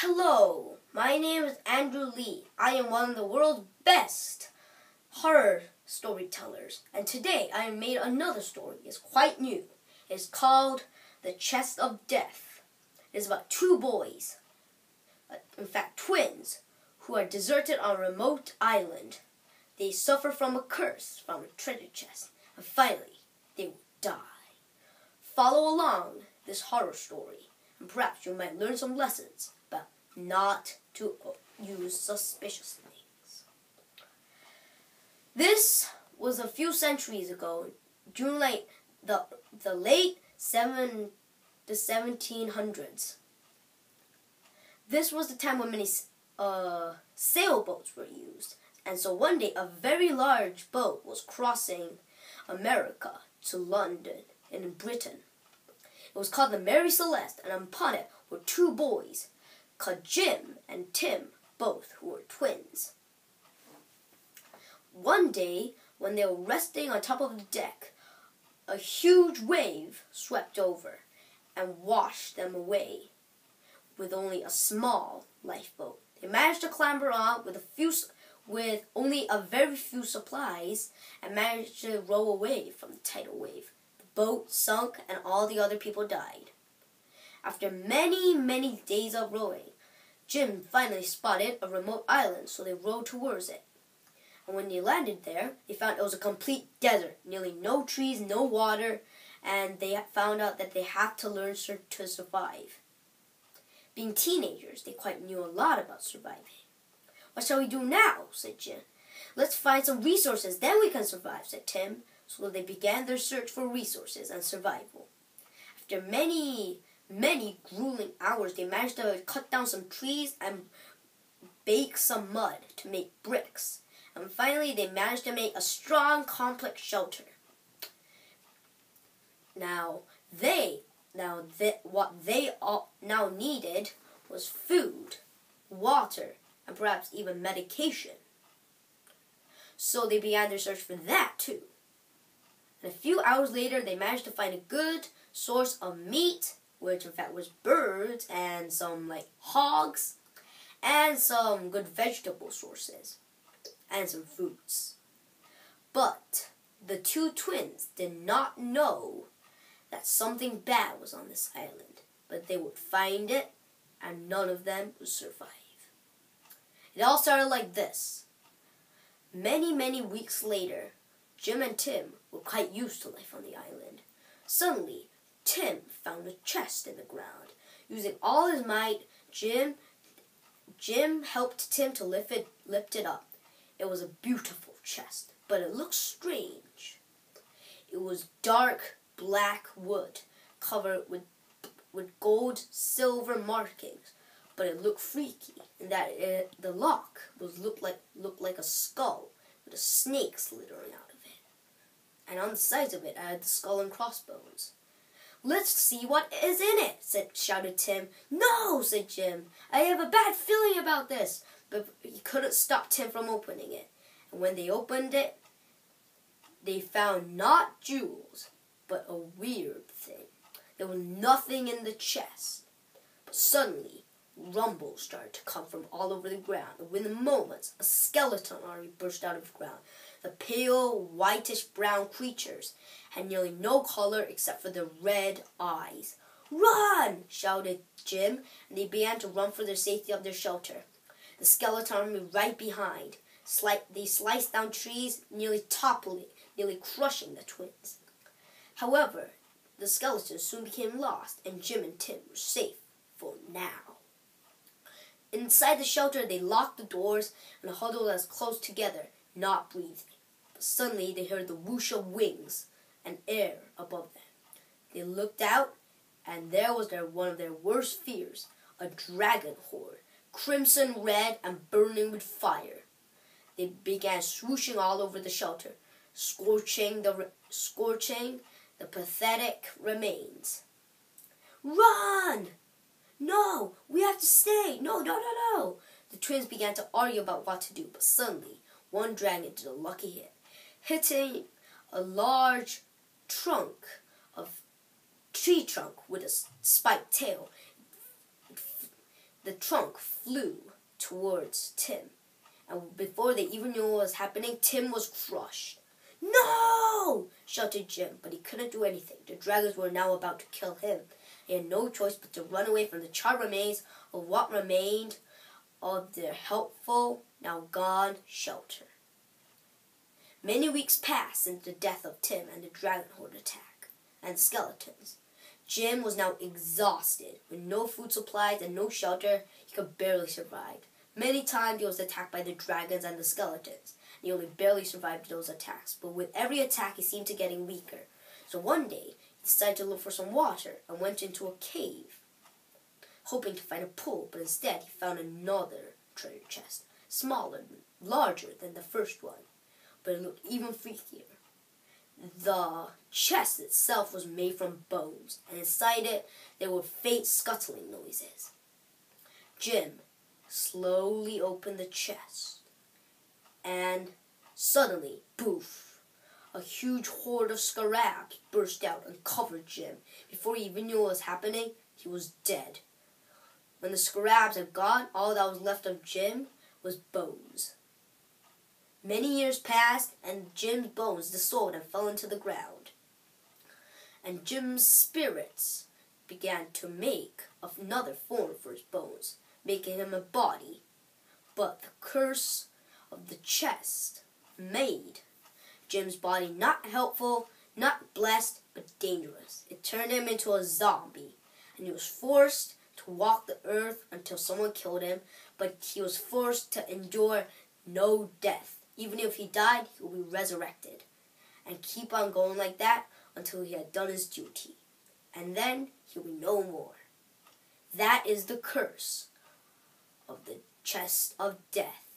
Hello, my name is Andrew Lee. I am one of the world's best horror storytellers, and today I have made another story. It's quite new. It's called The Chest of Death. It's about two boys, in fact twins, who are deserted on a remote island. They suffer from a curse from a treasure chest, and finally they will die. Follow along this horror story, and perhaps you might learn some lessons about not to use suspicious things. This was a few centuries ago, during the late 1700s. This was the time when many sailboats were used, and so one day a very large boat was crossing America to London in Britain. It was called the Mary Celeste, and upon it were two boys called Jim and Tim, both who were twins. One day, when they were resting on top of the deck, a huge wave swept over and washed them away with only a small lifeboat. They managed to clamber on with only a very few supplies and managed to row away from the tidal wave. The boat sunk and all the other people died. After many, many days of rowing, Jim finally spotted a remote island, so they rowed towards it. And when they landed there, they found it was a complete desert, nearly no trees, no water, and they found out that they had to learn to survive. Being teenagers, they quite knew a lot about surviving. "What shall we do now?" said Jim. "Let's find some resources, then we can survive," said Tim. So they began their search for resources and survival. After many grueling hours, they managed to cut down some trees and bake some mud to make bricks. And finally, they managed to make a strong, complex shelter. What they now needed was food, water, and perhaps even medication. So they began their search for that too. And a few hours later, they managed to find a good source of meat, which in fact was birds and some hogs, and some good vegetable sources, and some fruits. But the two twins did not know that something bad was on this island, but they would find it, and none of them would survive. It all started like this. Many weeks later, Jim and Tim were quite used to life on the island. Suddenly, Tim found a chest in the ground. Using all his might, Jim helped Tim to lift it up. It was a beautiful chest, but it looked strange. It was dark black wood, covered with gold, silver markings, but it looked freaky in that the lock looked like a skull with a snake slithering out of it, and on the sides of it I had the skull and crossbones. "Let's see what is in it," shouted Tim. "No," said Jim. "I have a bad feeling about this." But he couldn't stop Tim from opening it. And when they opened it, they found not jewels, but a weird thing. There was nothing in the chest. But suddenly, rumbles started to come from all over the ground. And within moments, a skeleton army burst out of the ground. The pale, whitish-brown creatures had nearly no color except for their red eyes. "Run!" shouted Jim, and they began to run for the safety of their shelter. The skeleton army right behind. They sliced down trees, nearly crushing the twins. However, the skeletons soon became lost, and Jim and Tim were safe for now. Inside the shelter, they locked the doors and huddled as close together, not breathing. But suddenly, they heard the whoosh of wings and air above them. They looked out, and there was one of their worst fears, a dragon horde, crimson red and burning with fire. They began swooshing all over the shelter, scorching the pathetic remains. "Run! No, we have to stay! No. The twins began to argue about what to do, but suddenly one dragon did a lucky hit, hitting a large tree trunk with a spiked tail. the trunk flew towards Tim. And before they even knew what was happening, Tim was crushed. "No!" shouted Jim, but he couldn't do anything. The dragons were now about to kill him. He had no choice but to run away from the charred remains of what remained of their helpful, now gone shelter. Many weeks passed since the death of Tim and the dragon horde attack, and skeletons. Jim was now exhausted. With no food supplies and no shelter, he could barely survive. Many times he was attacked by the dragons and the skeletons. He only barely survived those attacks, but with every attack he seemed to getting weaker. So one day, he decided to look for some water and went into a cave, hoping to find a pool, but instead he found another treasure chest, smaller, larger than the first one, but it looked even freakier. The chest itself was made from bones, and inside it there were faint scuttling noises. Jim slowly opened the chest, and suddenly, poof, a huge horde of scarabs burst out and covered Jim. Before he even knew what was happening, he was dead. When the scarabs had gone, all that was left of Jim was bones. Many years passed, and Jim's bones dissolved and fell into the ground. And Jim's spirits began to make another form for his bones, making him a body. But the curse of the chest made Jim's body not helpful, not blessed, but dangerous. It turned him into a zombie, and he was forced to walk the earth until someone killed him, but he was forced to endure no death. Even if he died, he would be resurrected, and keep on going like that until he had done his duty. And then he would be no more. That is the curse of the chest of death.